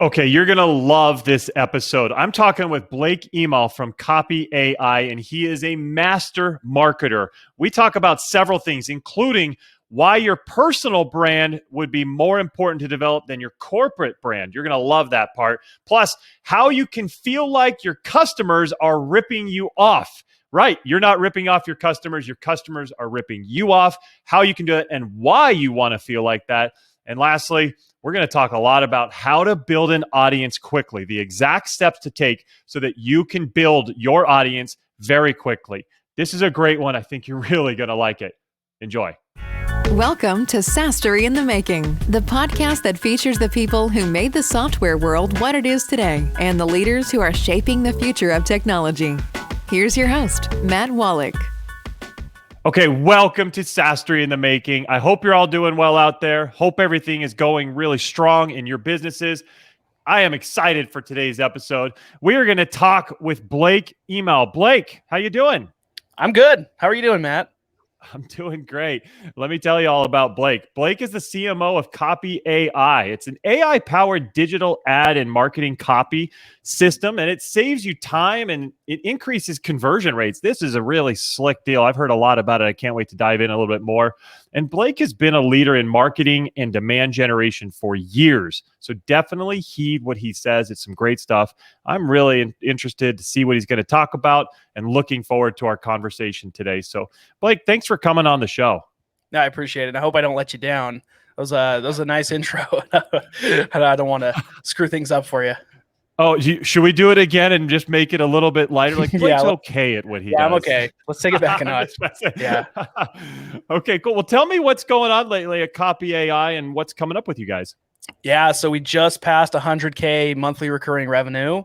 Okay, you're going to love this episode. I'm talking with Blake Emal from Copy.Ai, and he is a master marketer. We talk about several things, including why your personal brand would be more important to develop than your corporate brand. You're going to love that part. Plus, how you can feel like your customers are ripping you off. Right, you're not ripping off your customers are ripping you off, how you can do it, and why you want to feel like that. And lastly, we're going to talk a lot about how to build an audience quickly, the exact steps to take so that you can build your audience very quickly. This is a great one. I think you're really going to like it. Enjoy. Welcome to SaaS-Story in the Making, the podcast that features the people who made the software world what it is today and the leaders who are shaping the future of technology. Here's your host, Matt Wallach. Okay, welcome to SaaS-Story in the Making. I hope you're all doing well out there. Hope everything is going really strong in your businesses. I am excited for today's episode. We are going to talk with Blake Emal. Blake, how you doing? I'm good. How are you doing, Matt? I'm doing great. Let me tell you all about Blake. Blake is the CMO of Copy.Ai. It's an AI-powered digital ad and marketing copy system, and it saves you time and it increases conversion rates. This is a really slick deal. I've heard a lot about it. I can't wait to dive in a little bit more. And Blake has been a leader in marketing and demand generation for years. So definitely heed what he says. It's some great stuff. I'm really interested to see what he's going to talk about and looking forward to our conversation today. So Blake, thanks for coming on the show. No, I appreciate it. I hope I don't let you down. That was a nice intro. I don't want to screw things up for you. Oh, should we do it again and just make it a little bit lighter? Like Blake's okay at what he does. Yeah, I'm okay. Let's take it back a notch. Yeah. Okay, cool. Well, tell me what's going on lately at Copy.Ai and what's coming up with you guys. Yeah, so we just passed 100K monthly recurring revenue.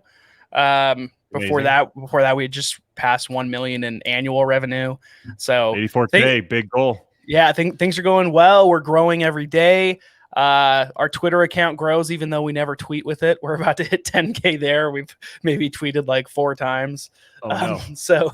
Before that, we had just passed 1 million in annual revenue. So 84K, big goal. Yeah, I think things are going well. We're growing every day. Our Twitter account grows, even though we never tweet with it. We're about to hit 10K there. We've maybe tweeted like 4 times. Oh, no. So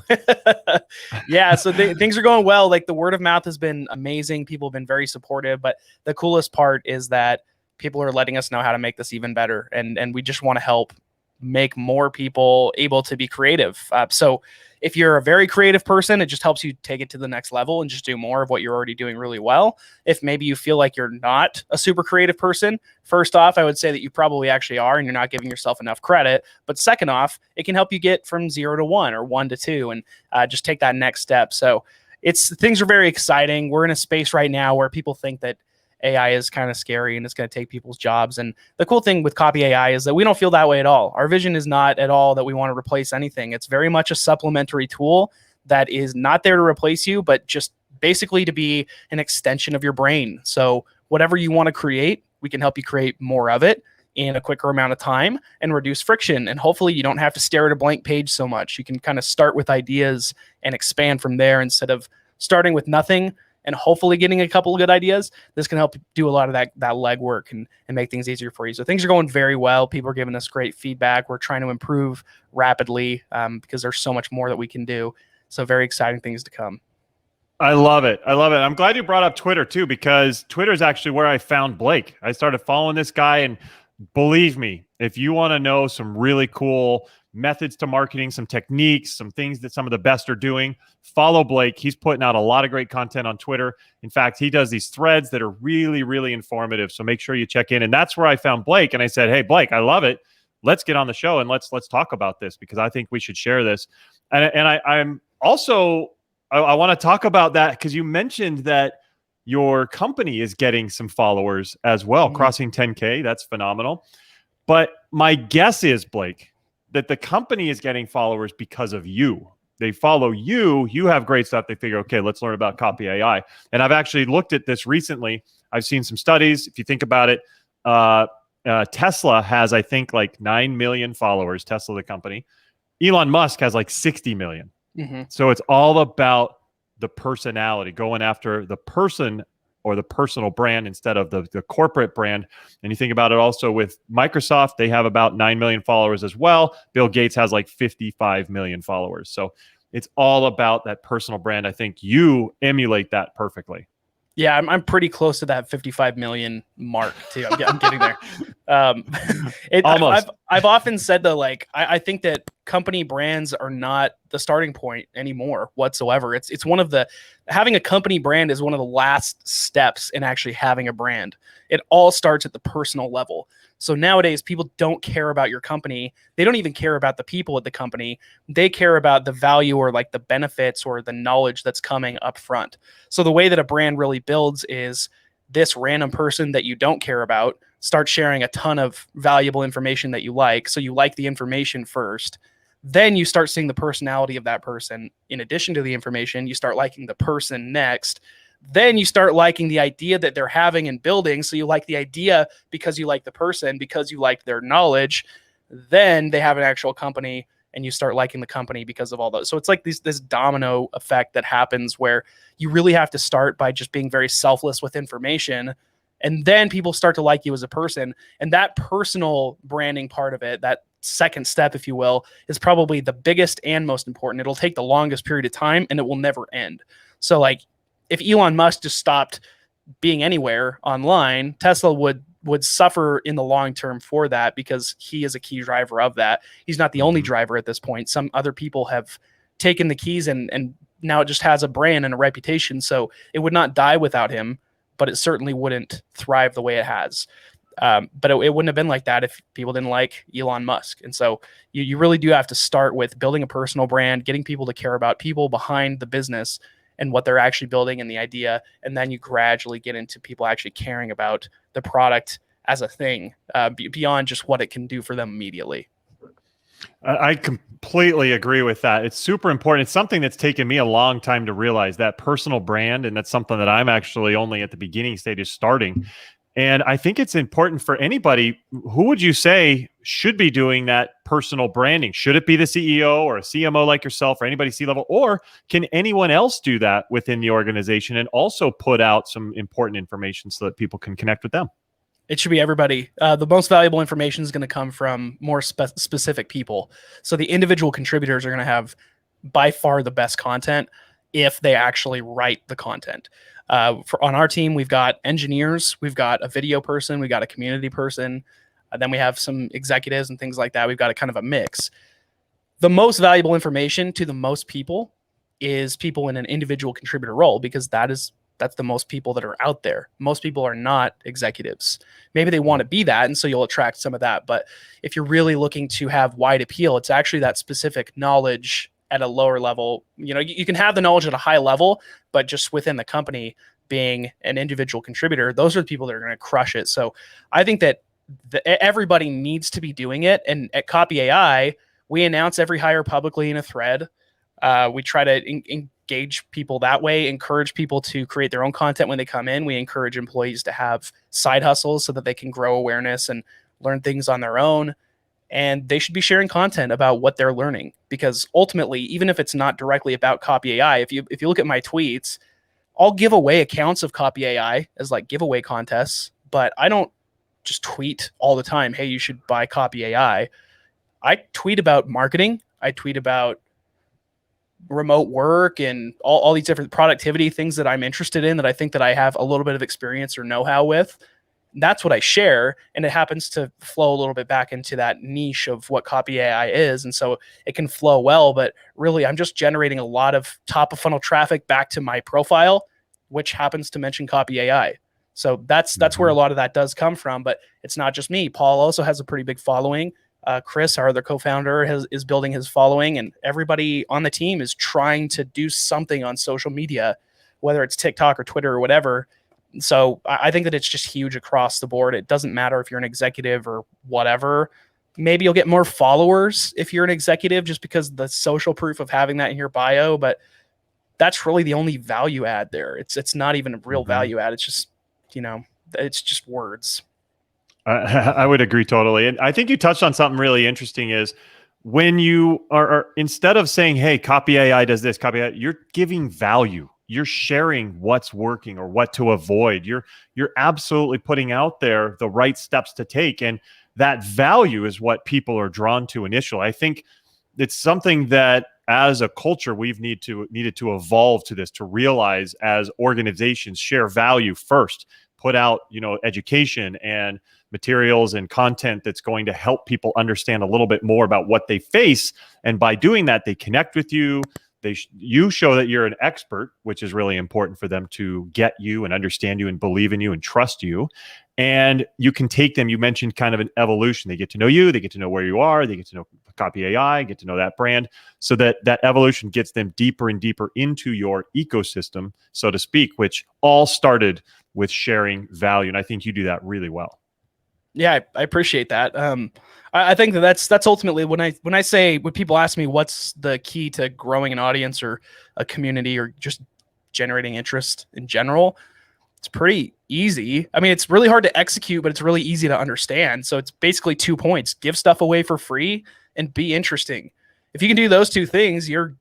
things are going well. Like the word of mouth has been amazing. People have been very supportive, but the coolest part is that people are letting us know how to make this even better. And we just want to help make more people able to be creative. So if you're a very creative person, it just helps you take it to the next level and just do more of what you're already doing really well. If maybe you feel like you're not a super creative person, first off, I would say that you probably actually are and you're not giving yourself enough credit. But second off, it can help you get from 0 to 1 or 1 to 2 and just take that next step. So things are very exciting. We're in a space right now where people think that AI is kind of scary and it's going to take people's jobs. And the cool thing with Copy.Ai is that we don't feel that way at all. Our vision is not at all that we want to replace anything. It's very much a supplementary tool that is not there to replace you, but just basically to be an extension of your brain. So whatever you want to create, we can help you create more of it in a quicker amount of time and reduce friction. And hopefully you don't have to stare at a blank page so much. You can kind of start with ideas and expand from there instead of starting with nothing and hopefully getting a couple of good ideas. This can help do a lot of that legwork and make things easier for you. So things are going very well. People are giving us great feedback. We're trying to improve rapidly because there's so much more that we can do. So very exciting things to come. I love it. I'm glad you brought up Twitter too, because Twitter is actually where I found Blake. I started following this guy, and believe me, if you want to know some really cool methods to marketing, some techniques, some things that some of the best are doing, follow Blake. He's putting out a lot of great content on Twitter. In fact, he does these threads that are really, really informative. So make sure you check in. And that's where I found Blake. And I said, hey, Blake, I love it. Let's get on the show and let's talk about this because I think we should share this. And I'm also, I want to talk about that because you mentioned that your company is getting some followers as well, crossing 10K. That's phenomenal. But my guess is, Blake, that the company is getting followers because of you. They follow you. You have great stuff. They figure, okay, let's learn about Copy.Ai. And I've actually looked at this recently. I've seen some studies. If you think about it, Tesla has, I think, like 9 million followers, Tesla, the company. Elon Musk has like 60 million. Mm-hmm. So it's all about the personality, going after the person or the personal brand instead of the corporate brand. And you think about it also with Microsoft, they have about 9 million followers as well. Bill Gates has like 55 million followers. So it's all about that personal brand. I think you emulate that perfectly. Yeah, I'm pretty close to that 55 million mark too. I'm getting there. Um, Almost. I've often said though, like I think that company brands are not the starting point anymore whatsoever. It's one of the having a company brand is one of the last steps in actually having a brand. It all starts at the personal level. So nowadays, people don't care about your company. They don't even care about the people at the company. They care about the value or like the benefits or the knowledge that's coming up front. So the way that a brand really builds is this random person that you don't care about starts sharing a ton of valuable information that you like. So you like the information first. Then you start seeing the personality of that person. In addition to the information, you start liking the person next. Then you start liking the idea that they're having and building. So you like the idea because you like the person, because you like their knowledge. Then they have an actual company and you start liking the company because of all those. So it's like this domino effect that happens where you really have to start by just being very selfless with information. And then people start to like you as a person. And that personal branding part of it, that second step, if you will, is probably the biggest and most important. It'll take the longest period of time and it will never end. So like if Elon Musk just stopped being anywhere online, Tesla would suffer in the long term for that because he is a key driver of that. He's not the only driver at this point. Some other people have taken the keys and now it just has a brand and a reputation. So it would not die without him, but it certainly wouldn't thrive the way it has. But it wouldn't have been like that if people didn't like Elon Musk. And so you really do have to start with building a personal brand, getting people to care about people behind the business and what they're actually building and the idea. And then you gradually get into people actually caring about the product as a thing beyond just what it can do for them immediately. I completely agree with that. It's super important. It's something that's taken me a long time to realize, that personal brand. And that's something that I'm actually only at the beginning stages starting. And I think it's important for anybody. Who would you say should be doing that personal branding? Should it be the CEO or a CMO like yourself or anybody C-level? Or can anyone else do that within the organization and also put out some important information so that people can connect with them? It should be everybody. The most valuable information is going to come from more specific people. So the individual contributors are going to have by far the best content if they actually write the content. On our team, we've got engineers, we've got a video person, we've got a community person, then we have some executives and things like that. We've got a kind of a mix. The most valuable information to the most people is people in an individual contributor role, because that's the most people that are out there. Most people are not executives. Maybe they want to be that, and so you'll attract some of that. But if you're really looking to have wide appeal, it's actually that specific knowledge at a lower level. You know, you can have the knowledge at a high level, but just within the company being an individual contributor, those are the people that are going to crush it. So I think that everybody needs to be doing it. And at Copy.AI, we announce every hire publicly in a thread. We try to engage people that way, encourage people to create their own content when they come in. We encourage employees to have side hustles so that they can grow awareness and learn things on their own. And they should be sharing content about what they're learning, because ultimately, even if it's not directly about Copy.AI, if you look at my tweets, I'll give away accounts of Copy.AI as like giveaway contests, but I don't just tweet all the time, hey, you should buy Copy.AI. I tweet about marketing. I tweet about remote work and all these different productivity things that I'm interested in, that I think that I have a little bit of experience or know-how with. That's what I share. And it happens to flow a little bit back into that niche of what Copy.AI is. And so it can flow well, but really I'm just generating a lot of top of funnel traffic back to my profile, which happens to mention Copy.AI. So that's where a lot of that does come from, but it's not just me. Paul also has a pretty big following. Chris, our other co-founder, is building his following, and everybody on the team is trying to do something on social media, whether it's TikTok or Twitter or whatever. So I think that it's just huge across the board. It doesn't matter if you're an executive or whatever. Maybe you'll get more followers if you're an executive, just because the social proof of having that in your bio, but that's really the only value add there. It's not even a real value add. It's just, it's just words. I would agree totally. And I think you touched on something really interesting, is when you are instead of saying, hey, Copy.AI does this, Copy.AI, you're giving value. You're sharing what's working or what to avoid. You're absolutely putting out there the right steps to take. And that value is what people are drawn to initially. I think it's something that as a culture, we've needed to evolve to this, to realize as organizations share value first, put out, education and materials and content that's going to help people understand a little bit more about what they face. And by doing that, they connect with you. You show that you're an expert, which is really important for them to get you and understand you and believe in you and trust you. And you can take them, you mentioned kind of an evolution. They get to know you, they get to know where you are, they get to know Copy.AI, get to know that brand, so that evolution gets them deeper and deeper into your ecosystem, so to speak, which all started with sharing value. And I think you do that really well. Yeah, I appreciate that. I think that's ultimately when people ask me what's the key to growing an audience or a community or just generating interest in general, it's pretty easy. I mean, it's really hard to execute, but it's really easy to understand. So it's basically 2 points: give stuff away for free and be interesting. If you can do those 2 things, you're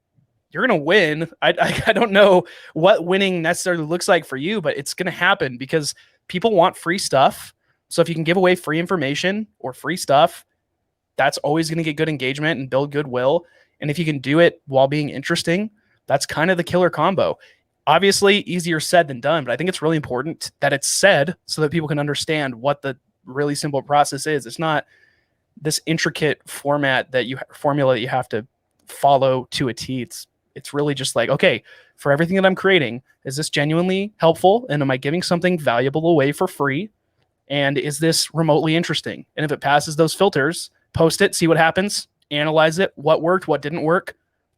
going to win. I don't know what winning necessarily looks like for you, but it's going to happen because people want free stuff. So if you can give away free information or free stuff, that's always going to get good engagement and build goodwill. And if you can do it while being interesting, that's kind of the killer combo. Obviously, easier said than done, but I think it's really important that it's said so that people can understand what the really simple process is. It's not this intricate formula that you have to follow to a T. It's really just like, okay, for everything that I'm creating, is this genuinely helpful? And am I giving something valuable away for free? And is this remotely interesting? And if it passes those filters, post it, see what happens, analyze it, what worked, what didn't work,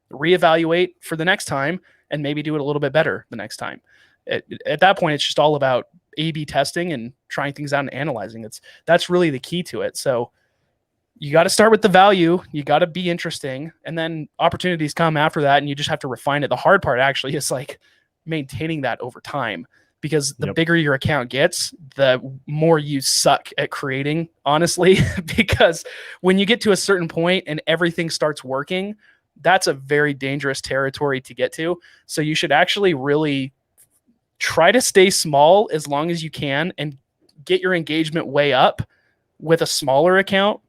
reevaluate for the next time, and maybe do it a little bit better the next time. At that point, it's just all about A/B testing and trying things out and analyzing. That's really the key to it. So you got to start with the value, you got to be interesting, and then opportunities come after that, and you just have to refine it. The hard part actually is like maintaining that over time. Because the bigger your account gets, the more you suck at creating, honestly. Because when you get to a certain point and everything starts working, that's a very dangerous territory to get to. So you should actually really try to stay small as long as you can and get your engagement way up with a smaller account.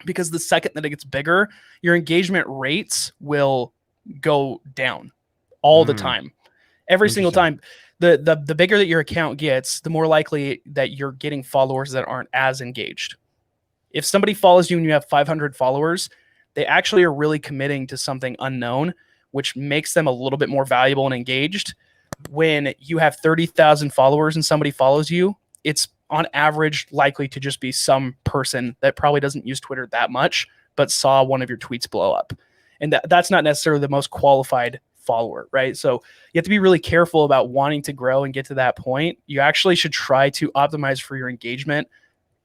Because the second that it gets bigger, your engagement rates will go down all the time. Every single time. The bigger that your account gets, the more likely that you're getting followers that aren't as engaged. If somebody follows you and you have 500 followers, they actually are really committing to something unknown, which makes them a little bit more valuable and engaged. When you have 30,000 followers and somebody follows you, it's on average likely to just be some person that probably doesn't use Twitter that much, but saw one of your tweets blow up. And that's not necessarily the most qualified follower, right? So you have to be really careful about wanting to grow and get to that point. You actually should try to optimize for your engagement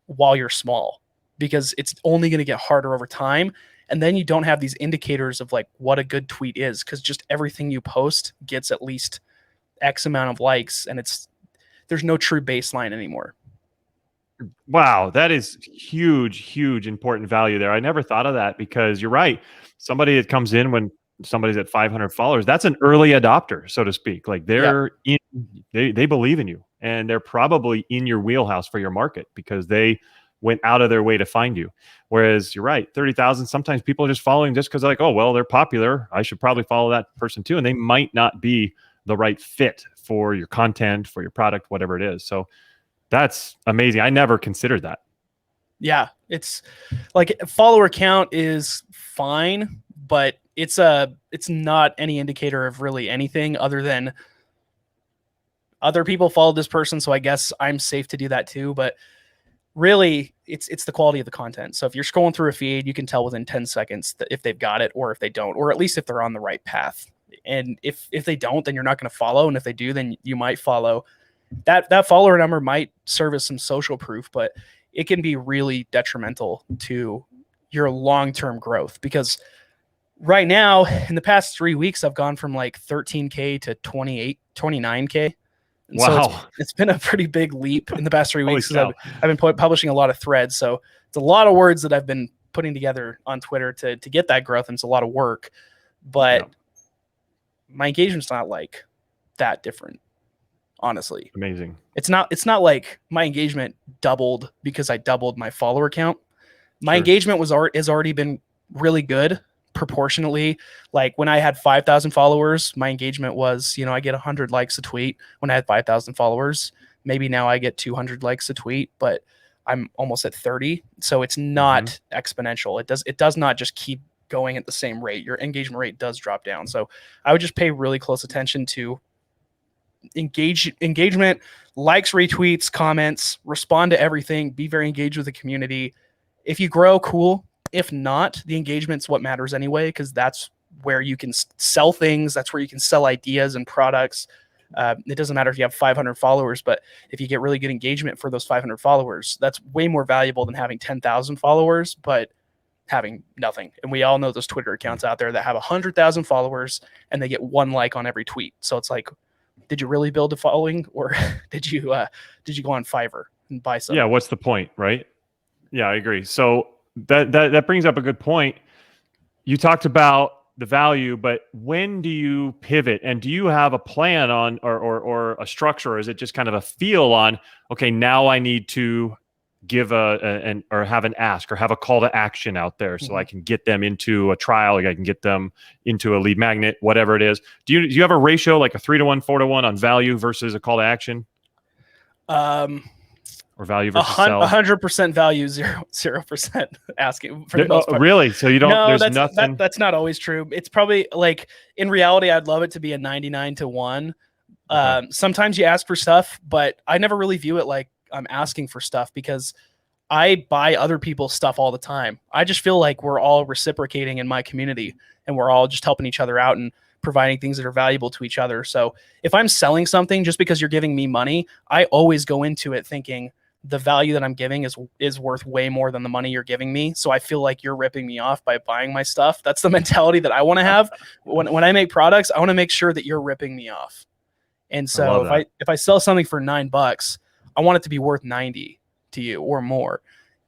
while you're small, because it's only going to get harder over time. And then you don't have these indicators of like what a good tweet is, because just everything you post gets at least X amount of likes, and there's no true baseline anymore. Wow, that is huge, important value there. I never thought of that, because you're right. Somebody that comes in when somebody's at 500 followers, that's an early adopter, so to speak. Like they believe in you, and they're probably in your wheelhouse for your market because they went out of their way to find you. Whereas you're right, 30,000, sometimes people are just following just because they're like, oh, well, they're popular, I should probably follow that person too. And they might not be the right fit for your content, for your product, whatever it is. So that's amazing. I never considered that. Yeah, it's like follower count is fine, but it's not any indicator of really anything other than other people followed this person, so I guess I'm safe to do that too. But really, it's the quality of the content. So if you're scrolling through a feed, you can tell within 10 seconds that if they've got it or if they don't, or at least if they're on the right path. And if they don't, then you're not going to follow. And if they do, then you might follow. That follower number might serve as some social proof, but it can be really detrimental to your long-term growth, because right now in the past 3 weeks, I've gone from like 13K to 29K. And wow. So it's been a pretty big leap in the past 3 weeks, because I've been publishing a lot of threads. So it's a lot of words that I've been putting together on Twitter to get that growth. And it's a lot of work, but my engagement's not like that different, honestly. Amazing. It's not like my engagement doubled because I doubled my follower count. My engagement has already been really good proportionately. Like when I had 5,000 followers, my engagement was, I get 100 likes a tweet. When I had 5,000 followers, maybe now I get 200 likes a tweet, but I'm almost at 30. So it's not exponential. It does not just keep going at the same rate. Your engagement rate does drop down. So I would just pay really close attention to engagement, likes, retweets, comments, respond to everything, be very engaged with the community. If you grow, cool. If not, the engagement's what matters anyway, because that's where you can sell things. That's where you can sell ideas and products. It doesn't matter if you have 500 followers, but if you get really good engagement for those 500 followers, that's way more valuable than having 10,000 followers, but having nothing. And we all know those Twitter accounts out there that have 100,000 followers and they get one like on every tweet. So it's like, did you really build a following, or did you go on Fiverr and buy something? Yeah, what's the point, right? Yeah, I agree. So that brings up a good point. You talked about the value, but when do you pivot, and do you have a plan on or a structure, or is it just kind of a feel on, okay, now I need to give or have an ask or have a call to action out there so I can get them into a trial, like I can get them into a lead magnet, whatever it is. Do you have a ratio, like a 3-to-1, 4-to-1 on value versus a call to action? Or value versus sell? 100% value, 0% asking for the most part. Really? So you don't? No, there's nothing. That's not always true. It's probably like, in reality, I'd love it to be a 99-to-1. Okay. Sometimes you ask for stuff, but I never really view it like I'm asking for stuff, because I buy other people's stuff all the time. I just feel like we're all reciprocating in my community, and we're all just helping each other out and providing things that are valuable to each other. So if I'm selling something just because you're giving me money, I always go into it thinking the value that I'm giving is worth way more than the money you're giving me. So I feel like you're ripping me off by buying my stuff. That's the mentality that I want to have. When I make products, I want to make sure that you're ripping me off. And so if I sell something for $9, I want it to be worth 90 to you or more.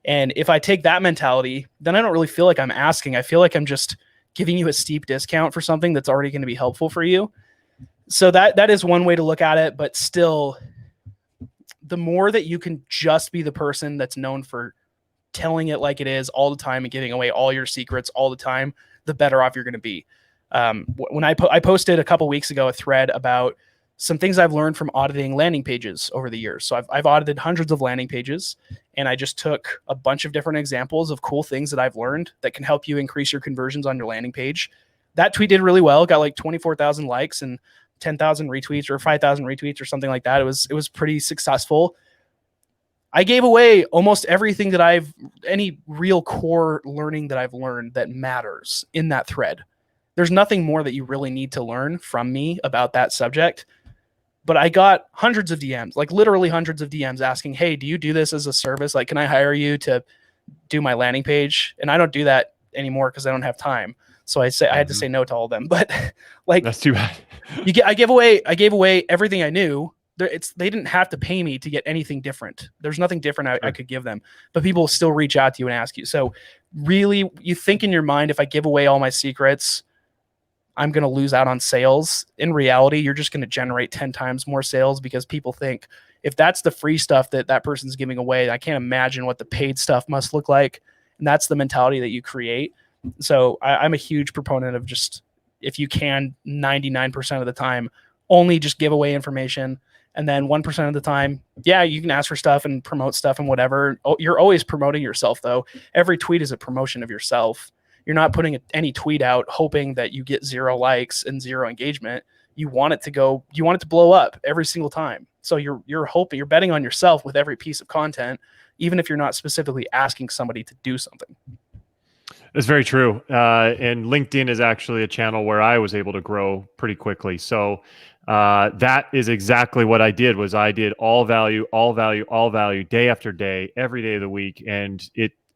And if I take that mentality, then I don't really feel like I'm asking. I feel like I'm just giving you a steep discount for something that's already going to be helpful for you. So that is one way to look at it. But still, the more that you can just be the person that's known for telling it like it is all the time and giving away all your secrets all the time, the better off you're going to be. When I posted a couple weeks ago a thread about some things I've learned from auditing landing pages over the years. So I've audited hundreds of landing pages, and I just took a bunch of different examples of cool things that I've learned that can help you increase your conversions on your landing page. That tweet did really well, got like 24,000 likes and 10,000 retweets or 5,000 retweets or something like that. It was pretty successful. I gave away almost everything that any real core learning that I've learned that matters in that thread. There's nothing more that you really need to learn from me about that subject. But I got hundreds of DMs, like literally hundreds of DMs asking, hey, do you do this as a service? Like, can I hire you to do my landing page? And I don't do that anymore because I don't have time. So I had to say no to all of them. But like, that's too bad. I gave away everything I knew. They didn't have to pay me to get anything different. There's nothing different I could give them, but people still reach out to you and ask you. So really, you think in your mind, if I give away all my secrets, I'm going to lose out on sales. In reality, you're just going to generate 10 times more sales, because people think if that's the free stuff that person's giving away, I can't imagine what the paid stuff must look like. And that's the mentality that you create. So I'm a huge proponent of just, if you can, 99% of the time, only just give away information. And then 1% of the time, yeah, you can ask for stuff and promote stuff and whatever. You're always promoting yourself, though. Every tweet is a promotion of yourself. You're not putting any tweet out hoping that you get 0 likes and 0 engagement. You want it to blow up every single time. So you're betting on yourself with every piece of content, even if you're not specifically asking somebody to do something. That's very true. And LinkedIn is actually a channel where I was able to grow pretty quickly. So that is exactly what I did. I did all value, day after day, every day of the week. And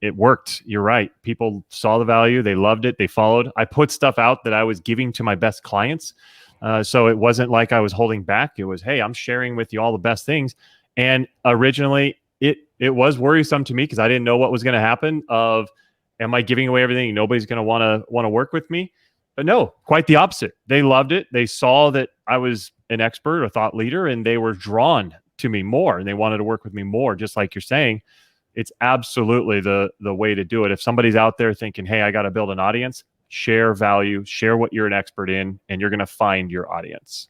it worked. You're right. People saw the value. They loved it. They followed. I put stuff out that I was giving to my best clients. So it wasn't like I was holding back. It was, hey, I'm sharing with you all the best things. And originally it was worrisome to me because I didn't know what was going to happen am I giving away everything? Nobody's going to want to work with me. But no, quite the opposite. They loved it. They saw that I was an expert, a thought leader, and they were drawn to me more, and they wanted to work with me more, just like you're saying. It's absolutely the way to do it. If somebody's out there thinking, hey, I got to build an audience, share value, share what you're an expert in, and you're going to find your audience.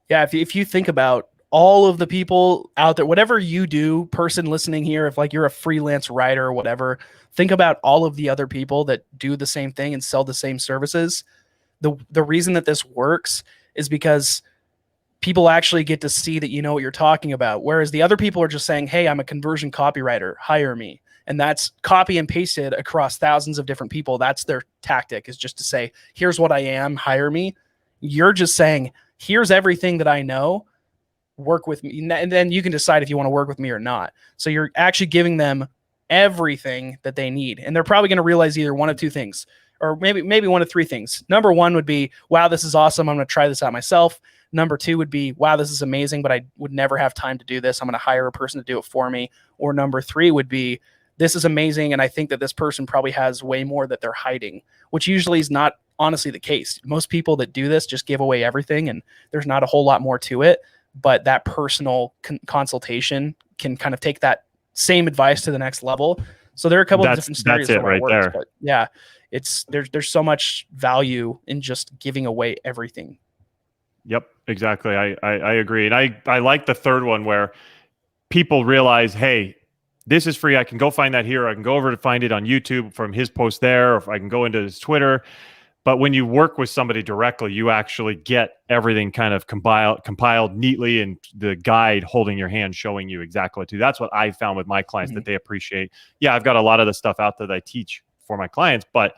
Yeah. If you think about all of the people out there, whatever you do, person listening here, if like you're a freelance writer or whatever, think about all of the other people that do the same thing and sell the same services. The reason that this works is because people actually get to see that you know what you're talking about. Whereas the other people are just saying, hey, I'm a conversion copywriter, hire me. And that's copy and pasted across thousands of different people. That's their tactic, is just to say, here's what I am, hire me. You're just saying, here's everything that I know, work with me. And then you can decide if you want to work with me or not. So you're actually giving them everything that they need. And they're probably going to realize either one of two things, or maybe one of three things. Number one would be, wow, this is awesome. I'm going to try this out myself. Number two would be, wow, this is amazing, but I would never have time to do this. I'm going to hire a person to do it for me. Or number three would be, this is amazing, and I think that this person probably has way more that they're hiding, which usually is not honestly the case. Most people that do this just give away everything, and there's not a whole lot more to it. But that personal consultation can kind of take that same advice to the next level. So there are a couple of different scenarios that's it where it right works, there. but yeah, there's so much value in just giving away everything. Yep, exactly. I agree. And I like the third one where people realize, hey, this is free. I can go find that here. I can go over to find it on YouTube from his post there, or if I can go into his Twitter. But when you work with somebody directly, you actually get everything kind of compiled neatly, and the guide holding your hand, showing you exactly what to do. That's what I found with my clients that they appreciate. Yeah, I've got a lot of the stuff out there that I teach for my clients, but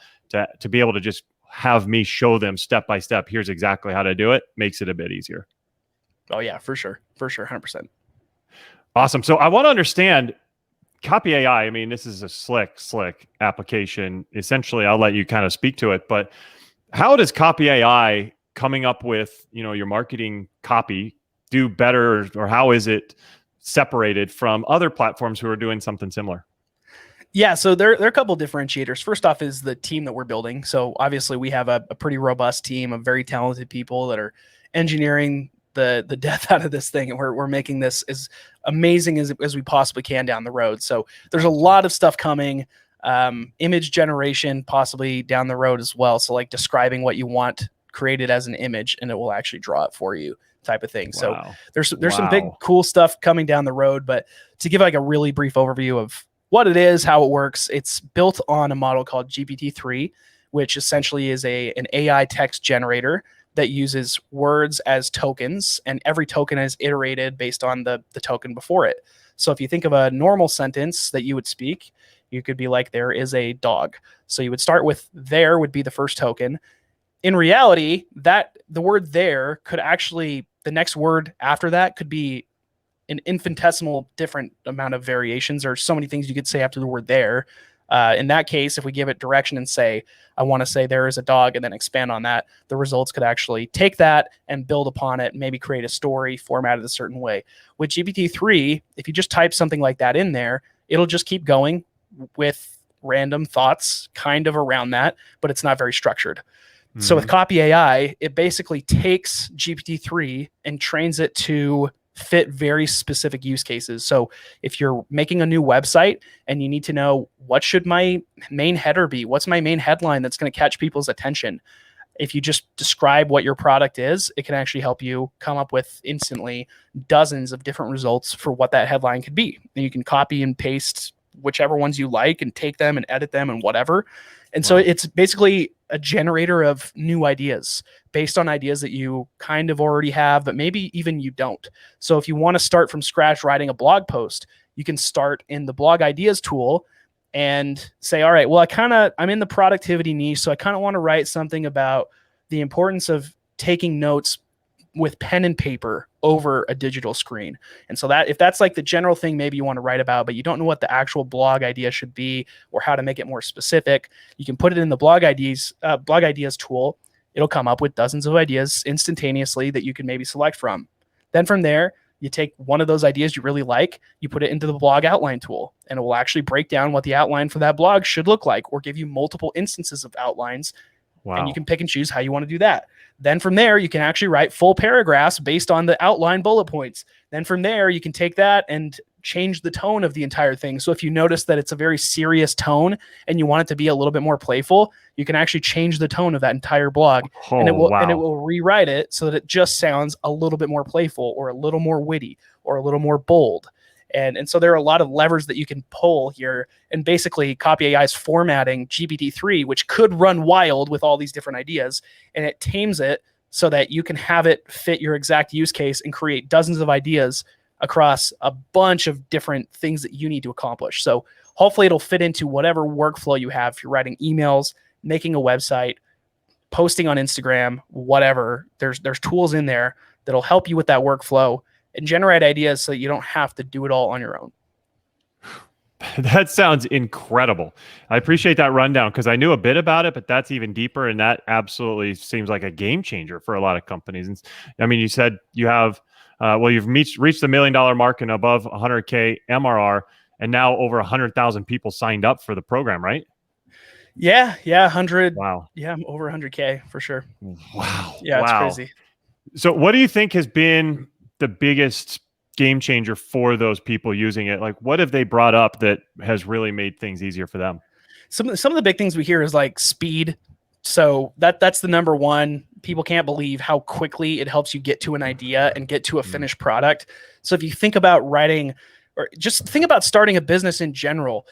to be able to just have me show them step by step, here's exactly how to do it, makes it a bit easier. Oh yeah, for sure. 100%. Awesome. So I want to understand Copy.AI. I mean, this is a slick application. Essentially, I'll let you kind of speak to it, but how does Copy.AI coming up with, your marketing copy do better, or how is it separated from other platforms who are doing something similar? Yeah, so there are a couple of differentiators. First off is the team that we're building. So obviously we have a pretty robust team of very talented people that are engineering the death out of this thing, and we're making this as amazing as we possibly can down the road. So there's a lot of stuff coming, image generation possibly down the road as well. So like describing what you want created as an image, and it will actually draw it for you, type of thing. Wow. So there's some big cool stuff coming down the road. But to give like a really brief overview of what it is, how it works, it's built on a model called GPT-3, which essentially is an AI text generator that uses words as tokens, and every token is iterated based on the token before it. So if you think of a normal sentence that you would speak, you could be like, there is a dog. So you would start with there would be the first token. In reality, that the word there could actually, the next word after that could be an infinitesimal different amount of variations, or so many things you could say after the word there. In that case, if we give it direction and say, I want to say there is a dog, and then expand on that, the results could actually take that and build upon it, maybe create a story formatted a certain way. With GPT-3, if you just type something like that in there, it'll just keep going with random thoughts kind of around that, but it's not very structured. Mm-hmm. So with Copy.AI, it basically takes GPT-3 and trains it to fit very specific use cases. So if you're making a new website and you need to know, what should my main header be? What's my main headline that's going to catch people's attention? If you just describe what your product is, it can actually help you come up with instantly dozens of different results for what that headline could be. And you can copy and paste whichever ones you like and take them and edit them and whatever. And so it's basically a generator of new ideas based on ideas that you kind of already have, but maybe even you don't. So if you want to start from scratch writing a blog post, you can start in the blog ideas tool and say, all right, well, I'm in the productivity niche, so I kind of want to write something about the importance of taking notes with pen and paper over a digital screen. And so that if that's like the general thing maybe you want to write about, but you don't know what the actual blog idea should be or how to make it more specific, you can put it in the blog ideas tool. It'll come up with dozens of ideas instantaneously that you can maybe select from. Then from there, you take one of those ideas you really like, you put it into the blog outline tool, and it will actually break down what the outline for that blog should look like, or give you multiple instances of outlines. Wow. And you can pick and choose how you want to do that. Then from there, you can actually write full paragraphs based on the outline bullet points. Then from there, you can take that and change the tone of the entire thing. So if you notice that it's a very serious tone and you want it to be a little bit more playful, you can actually change the tone of that entire blog, and it will rewrite it so that it just sounds a little bit more playful or a little more witty or a little more bold. And so there are a lot of levers that you can pull here. And basically Copy.AI is formatting GPT-3, which could run wild with all these different ideas, and it tames it so that you can have it fit your exact use case and create dozens of ideas across a bunch of different things that you need to accomplish. So hopefully it'll fit into whatever workflow you have. If you're writing emails, making a website, posting on Instagram, whatever, there's tools in there that'll help you with that workflow and generate ideas so that you don't have to do it all on your own. That sounds incredible. I appreciate that rundown because I knew a bit about it, but that's even deeper. And that absolutely seems like a game changer for a lot of companies. And I mean, you said you have, you've reached the $1 million mark and above 100K MRR, and now over 100,000 people signed up for the program, right? Yeah. 100. Wow. Yeah. I'm over 100K for sure. Wow. Yeah. Wow. It's crazy. So what do you think has been the biggest game changer for those people using it? Like, what have they brought up that has really made things easier for them? Some of the big things we hear is like speed. So that's the number one. People can't believe how quickly it helps you get to an idea and get to a finished product. So if you think about writing, or just think about starting a business in general,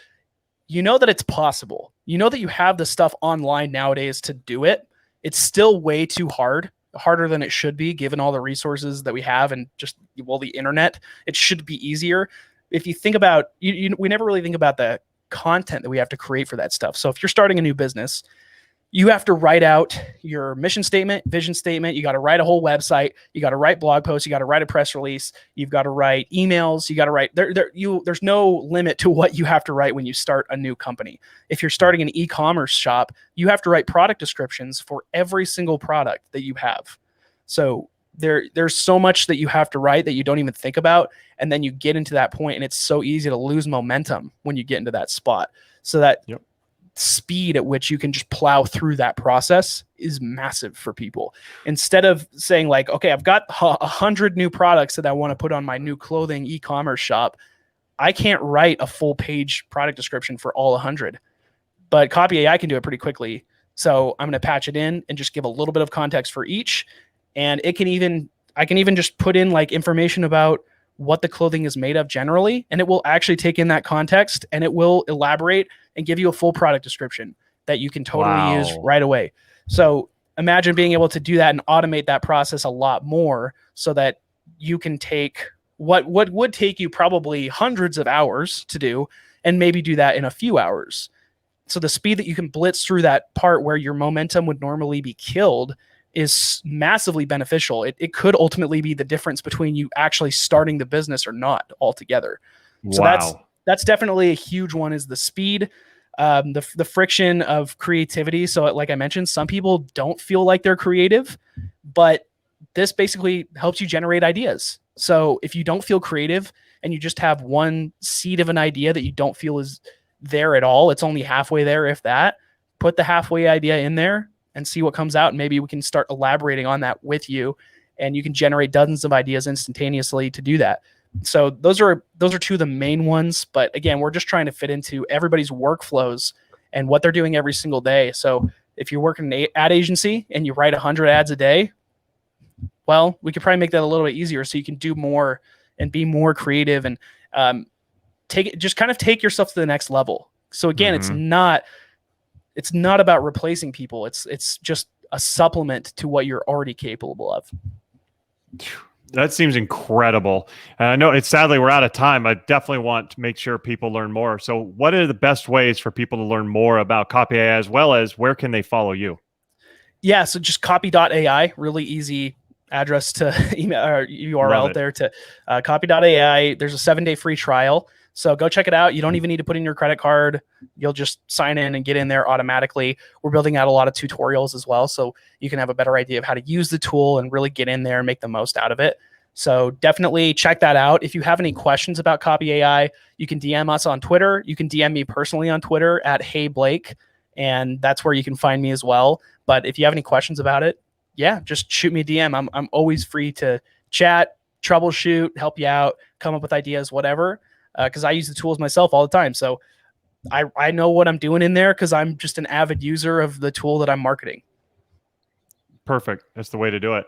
you know that it's possible. You know that you have the stuff online nowadays to do it. It's still way too hard. Harder than it should be, given all the resources that we have and just, well, the internet. It should be easier. If you think about, we never really think about the content that we have to create for that stuff. So if you're starting a new business, you have to write out your mission statement, vision statement. You got to write a whole website. You got to write blog posts. You got to write a press release. You've got to write emails. You got to write there's no limit to what you have to write when you start a new company. If you're starting an e-commerce shop, you have to write product descriptions for every single product that you have. So there's so much that you have to write that you don't even think about. And then you get into that point and it's so easy to lose momentum when you get into that spot. So that speed at which you can just plow through that process is massive for people. Instead of saying like, okay, I've got 100 new products that I want to put on my new clothing e-commerce shop. I can't write a full page product description for all 100, but Copy.AI can do it pretty quickly. So I'm going to patch it in and just give a little bit of context for each. And I can even just put in like information about what the clothing is made of generally, and it will actually take in that context and it will elaborate and give you a full product description that you can totally use right away. So imagine being able to do that and automate that process a lot more so that you can take what would take you probably hundreds of hours to do and maybe do that in a few hours. So the speed that you can blitz through that part where your momentum would normally be killed is massively beneficial. It could ultimately be the difference between you actually starting the business or not altogether. So that's definitely a huge one, is the speed, the friction of creativity. So like I mentioned, some people don't feel like they're creative, but this basically helps you generate ideas. So if you don't feel creative and you just have one seed of an idea that you don't feel is there at all, it's only halfway there, if that, put the halfway idea in there and see what comes out. And maybe we can start elaborating on that with you, and you can generate dozens of ideas instantaneously to do that. So those are two of the main ones. But again, we're just trying to fit into everybody's workflows and what they're doing every single day. So if you're working in an ad agency and you write 100 ads a day, well, we could probably make that a little bit easier so you can do more and be more creative and take yourself to the next level. So again, it's not about replacing people. It's just a supplement to what you're already capable of. That seems incredible. I know sadly we're out of time. I definitely want to make sure people learn more. So what are the best ways for people to learn more about Copy.AI, as well as where can they follow you? Yeah, so just copy.ai, really easy address to email or URL there to copy.ai. There's a 7-day free trial. So go check it out. You don't even need to put in your credit card. You'll just sign in and get in there automatically. We're building out a lot of tutorials as well, so you can have a better idea of how to use the tool and really get in there and make the most out of it. So definitely check that out. If you have any questions about Copy.AI, you can DM us on Twitter. You can DM me personally on Twitter at HeyBlake, and that's where you can find me as well. But if you have any questions about it, yeah, just shoot me a DM. I'm always free to chat, troubleshoot, help you out, come up with ideas, whatever. because I use the tools myself all the time. So I know what I'm doing in there because I'm just an avid user of the tool that I'm marketing. Perfect. That's the way to do it.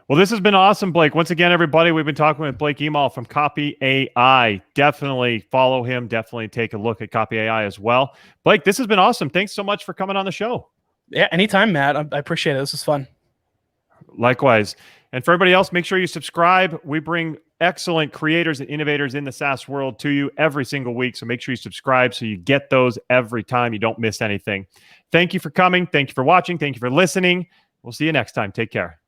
Well, this has been awesome, Blake. Once again, everybody, we've been talking with Blake Emal from Copy.AI. Definitely follow him. Definitely take a look at Copy.AI as well. Blake, this has been awesome. Thanks so much for coming on the show. Yeah, anytime, Matt. I appreciate it. This was fun. Likewise. And for everybody else, make sure you subscribe. We bring excellent creators and innovators in the SaaS world to you every single week. So make sure you subscribe so you get those every time. You don't miss anything. Thank you for coming. Thank you for watching. Thank you for listening. We'll see you next time. Take care.